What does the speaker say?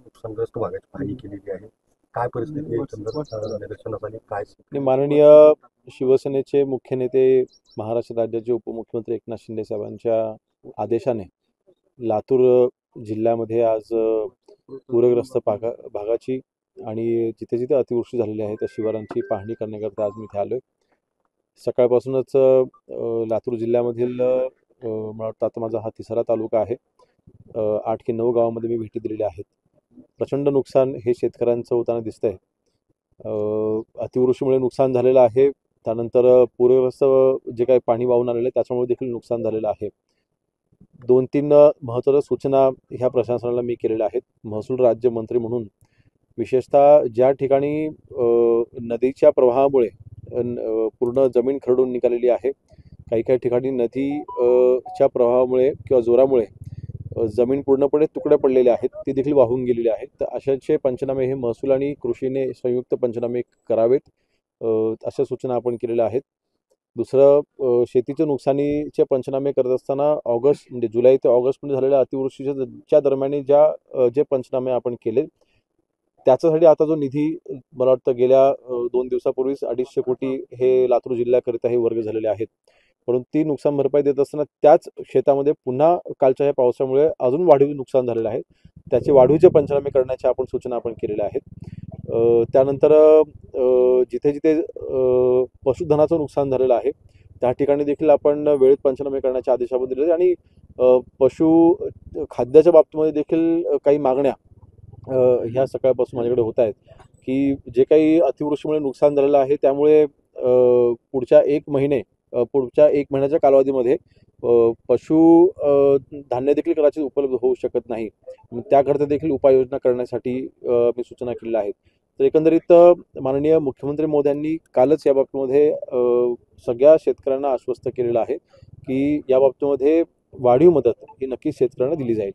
नुकसानग्रस्त भागाची पाहणी केलेली आहे. काय परिस्थिती आहे एकंदर निदर्शनास काय? माननीय शिवसेनेचे मुख्य नेते महाराष्ट्र राज्याचे उपमुख्यमंत्री एकनाथ शिंदे साहेबांच्या आदेशाने लातूर जिल्ह्यामध्ये आज पूरग्रस्त भागाची आणि जिथे जिथे अतिवृष्टी झालेली आहे त्या शिवारांची पाहणी करण्याकरता आज मी इथे आलोय. सकाळपासूनच लातूर जिल्ह्यामधील मला वाटतं आता माझा हा तिसरा तालुका आहे. 8 की 9 गावामध्ये मी भेटी दिलेल्या आहेत. प्रचंड नुकसान हे शेतकऱ्यांचं होताना दिसतंय. अतिवृष्टीमुळे नुकसान झालेलं आहे. त्यानंतर पूरग्रस्त जे काही पाणी वाहून आलेलं आहे त्याच्यामुळे देखील नुकसान झालेलं आहे. 2-3 महत्त्वाच्या सूचना ह्या प्रशासनाला मी केलेल्या आहेत. महसूल राज्यमंत्री म्हणून विशेषतः ज्या ठिकाणी नदीच्या प्रवाहामुळे पूर्ण जमीन खरडून निघालेली आहे, काही काही ठिकाणी च्या प्रवाहामुळे किंवा जोरामुळे जमीन पूर्णपणे तुकडे पडलेले आहेत, ते देखील वाहून गेलेले आहेत. तर अशाचे पंचनामे हे महसूल आणि कृषीने संयुक्त पंचनामे करावेत, अशा सूचना आपण केलेल्या आहेत. दुसरं, शेतीच्या नुकसानीचे पंचनामे करत असताना ऑगस्ट म्हणजे जुलै ते ऑगस्टमध्ये झालेल्या अतिवृष्टीच्या दरम्यान जे पंचनामे आपण केले त्याच्यासाठी आता जो निधी मला वाटतं गेल्या 2 दिवसापूर्वीच 250 कोटी हे लातूर जिल्ह्याकरिता हे वर्ग झालेले आहेत. परंतु ती नुकसान भरपाई देत असताना त्याच शेतामध्ये पुन्हा कालच्या या पावसामुळे अजून वाढीव नुकसान झालेलं आहे. त्याचे वाढीवचे पंचनामे करण्याच्या सूचना आपण केलेल्या आहेत. त्यानंतर जिथे जिथे पशुधनाचं नुकसान झालेलं आहे त्या ठिकाणी देखील आपण वेळेत पंचनामे करण्याचे आदेश आपण दिले आणि पशु खाद्याच्या बाबतीमध्ये देखील काही मागण्या ह्या सकाळपासून माझ्याकडे होत आहेत की जे काही अतिवृष्टीमुळे नुकसान झालेलं आहे त्यामुळे पुढच्या 1 महिन्याच्या कालावधीमध्ये पशु धान्य देखील कदाचित उपलब्ध होऊ शकत नाही. त्याकरता देखील उपाययोजना करण्यासाठी मी सूचना केलेल्या आहेत. तर एकंदरीत माननीय मुख्यमंत्री महोदयांनी कालच या बाबतीमध्ये सगळ्या शेतकऱ्यांना आश्वस्त केलेलं आहे की या बाबतीमध्ये वाढीव मदत ही नक्कीच शेतकऱ्यांना दिली जाईल.